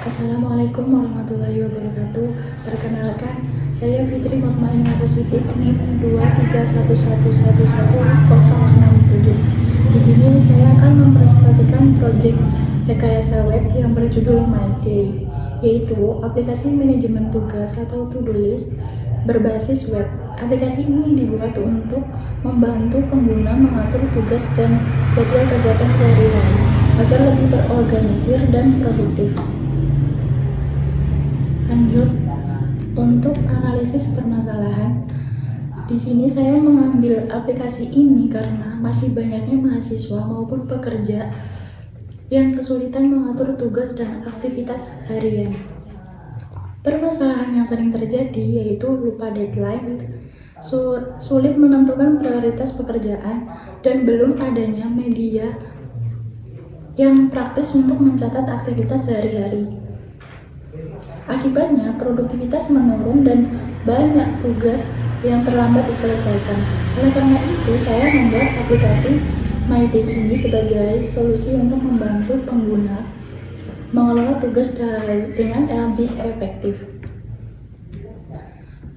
Assalamualaikum warahmatullahi wabarakatuh. Perkenalkan, saya Fitri Mutmainah Siti, NIM 231111067. Di sini saya akan mempresentasikan proyek rekayasa web yang berjudul My Day, yaitu aplikasi manajemen tugas atau to-do list berbasis web. Aplikasi ini dibuat untuk membantu pengguna mengatur tugas dan jadwal kegiatan sehari-hari agar lebih terorganisir dan produktif. Lanjut, untuk analisis permasalahan, di sini saya mengambil aplikasi ini karena masih banyaknya mahasiswa maupun pekerja yang kesulitan mengatur tugas dan aktivitas harian. Permasalahan yang sering terjadi yaitu lupa deadline, sulit menentukan prioritas pekerjaan, dan belum adanya media yang praktis untuk mencatat aktivitas sehari-hari. Akibatnya, produktivitas menurun dan banyak tugas yang terlambat diselesaikan. Oleh karena itu, saya membuat aplikasi My Day ini sebagai solusi untuk membantu pengguna mengelola tugas dengan lebih efektif.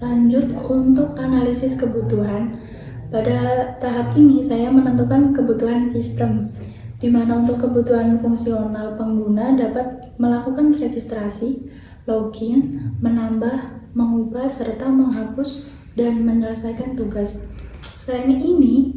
Lanjut, untuk analisis kebutuhan. Pada tahap ini, saya menentukan kebutuhan sistem, di mana untuk kebutuhan fungsional pengguna dapat melakukan registrasi, login, menambah, mengubah, serta menghapus dan menyelesaikan tugas. Selain ini,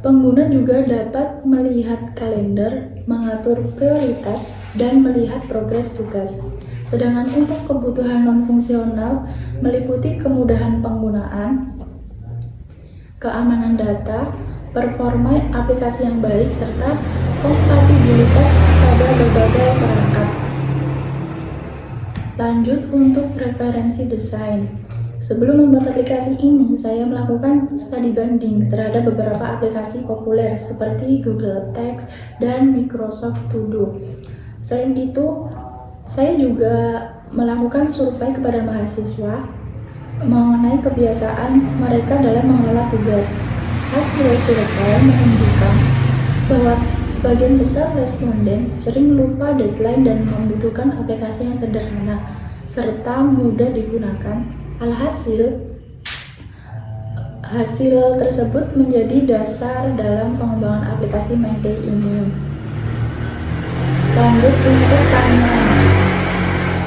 pengguna juga dapat melihat kalender, mengatur prioritas, dan melihat progres tugas. Sedangkan untuk kebutuhan non-fungsional meliputi kemudahan penggunaan, keamanan data, performa aplikasi yang baik, serta kompatibilitas pada berbagai perangkat. Lanjut, untuk referensi desain. Sebelum membuat aplikasi ini, saya melakukan studi banding terhadap beberapa aplikasi populer seperti Google Text dan Microsoft To Do. Selain itu, saya juga melakukan survei kepada mahasiswa mengenai kebiasaan mereka dalam mengelola tugas. Hasil survei menunjukkan bahwa sebagian besar responden sering lupa deadline dan membutuhkan aplikasi yang sederhana serta mudah digunakan. Alhasil, hasil tersebut menjadi dasar dalam pengembangan aplikasi My Day ini. Lanjut, untuk timeline.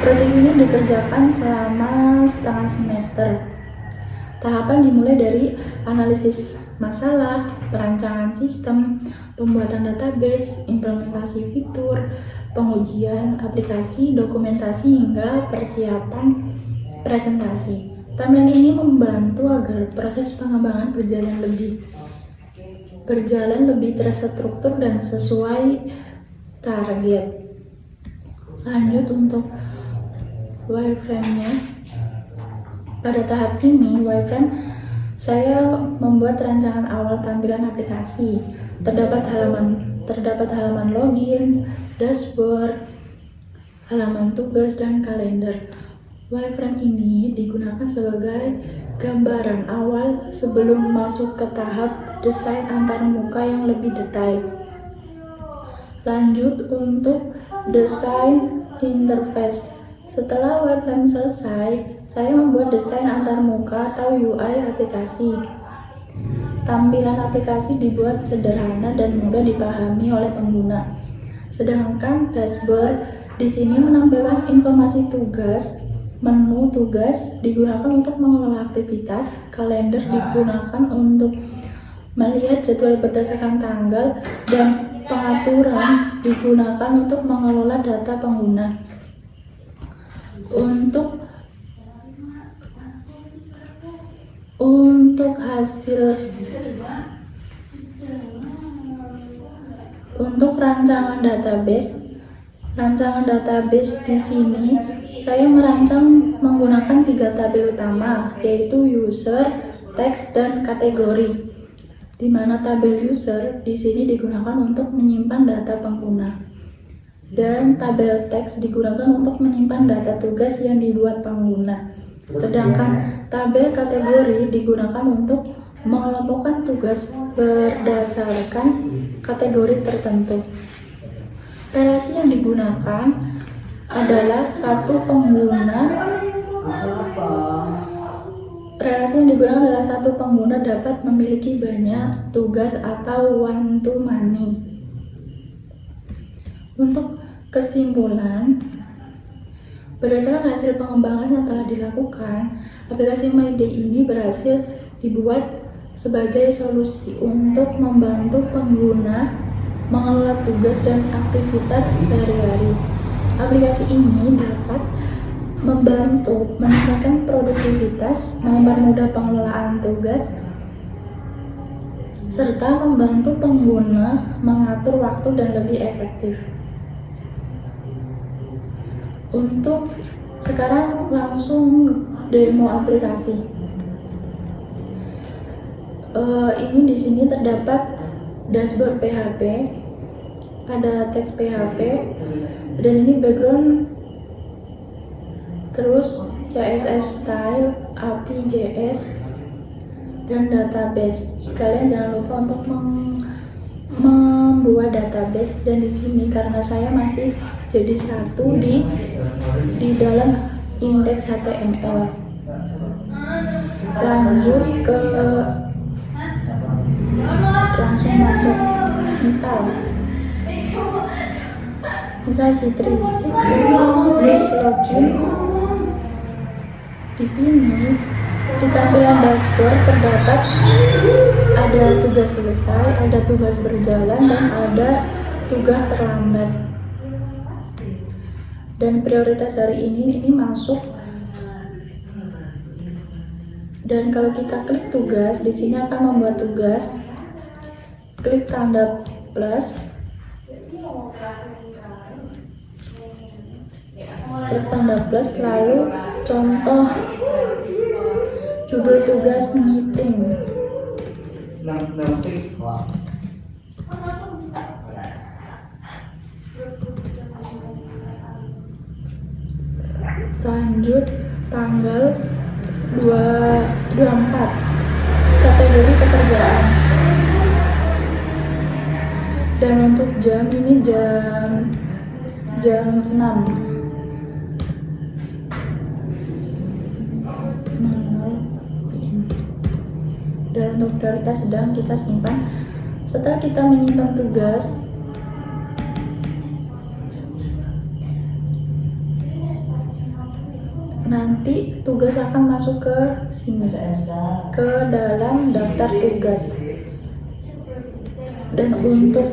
Proyek ini dikerjakan selama setengah semester. Tahapan dimulai dari analisis masalah, perancangan sistem, pembuatan database, implementasi fitur, pengujian aplikasi, dokumentasi, hingga persiapan presentasi. Timeline ini membantu agar proses pengembangan berjalan lebih terstruktur dan sesuai target. Lanjut, untuk wireframe-nya. Pada tahap ini, wireframe saya membuat rancangan awal tampilan aplikasi. Terdapat halaman login, dashboard, halaman tugas, dan kalender. Wireframe ini digunakan sebagai gambaran awal sebelum masuk ke tahap desain antarmuka yang lebih detail. Lanjut, untuk desain interface. Setelah wireframe selesai, saya membuat desain antarmuka atau UI aplikasi. Tampilan aplikasi dibuat sederhana dan mudah dipahami oleh pengguna. Sedangkan dashboard di sini menampilkan informasi tugas. Menu tugas digunakan untuk mengelola aktivitas, kalender digunakan untuk melihat jadwal berdasarkan tanggal, dan pengaturan digunakan untuk mengelola data pengguna. Untuk rancangan database di sini saya merancang menggunakan 3 tabel utama, yaitu user, text, dan kategori. Di mana tabel user di sini digunakan untuk menyimpan data pengguna, dan tabel text digunakan untuk menyimpan data tugas yang dibuat pengguna. Sedangkan tabel kategori digunakan untuk mengelompokkan tugas berdasarkan kategori tertentu. Relasi yang digunakan adalah satu pengguna. Relasi yang digunakan adalah satu pengguna dapat memiliki banyak tugas atau one to many. Untuk kesimpulan, berdasarkan hasil pengembangan yang telah dilakukan, aplikasi My Day ini berhasil dibuat sebagai solusi untuk membantu pengguna mengelola tugas dan aktivitas sehari-hari. Aplikasi ini dapat membantu meningkatkan produktivitas, mempermudah pengelolaan tugas, serta membantu pengguna mengatur waktu dan lebih efektif. Untuk sekarang langsung demo aplikasi. Ini di sini terdapat dashboard PHP, ada teks PHP, dan ini background, terus CSS style, API JS, dan database. Kalian jangan lupa untuk membuat database, dan di sini karena saya masih jadi satu di dalam indeks HTML. Lanjut ke langsung masuk, misal Fitri, terus login. Di sini di tampilan dashboard terdapat ada tugas selesai, ada tugas berjalan, dan ada tugas terlambat. Dan prioritas hari ini masuk. Dan kalau kita klik tugas, di sini akan membuat tugas. Klik tanda plus. Klik tanda plus, lalu contoh judul tugas meeting. Lanjut tanggal 24, kategori pekerjaan. Dan untuk jam ini jam 6. Dan untuk prioritas sedang kita simpan. Setelah kita menyimpan tugas, nanti tugas akan masuk ke sini, ke dalam daftar tugas. Dan untuk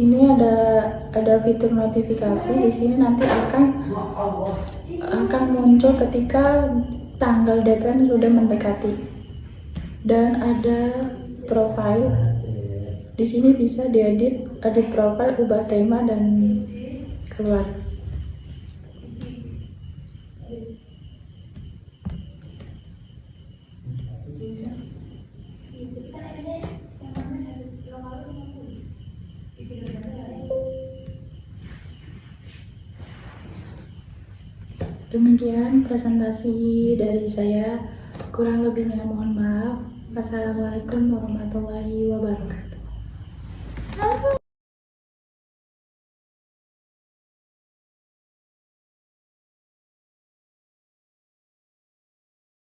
ini ada fitur notifikasi. Di sini nanti akan muncul ketika tanggal deadline sudah mendekati. Dan ada profile. Di sini bisa diedit, edit profile, ubah tema, dan keluar. Demikian presentasi dari saya, kurang lebihnya mohon maaf. Wassalamualaikum warahmatullahi wabarakatuh.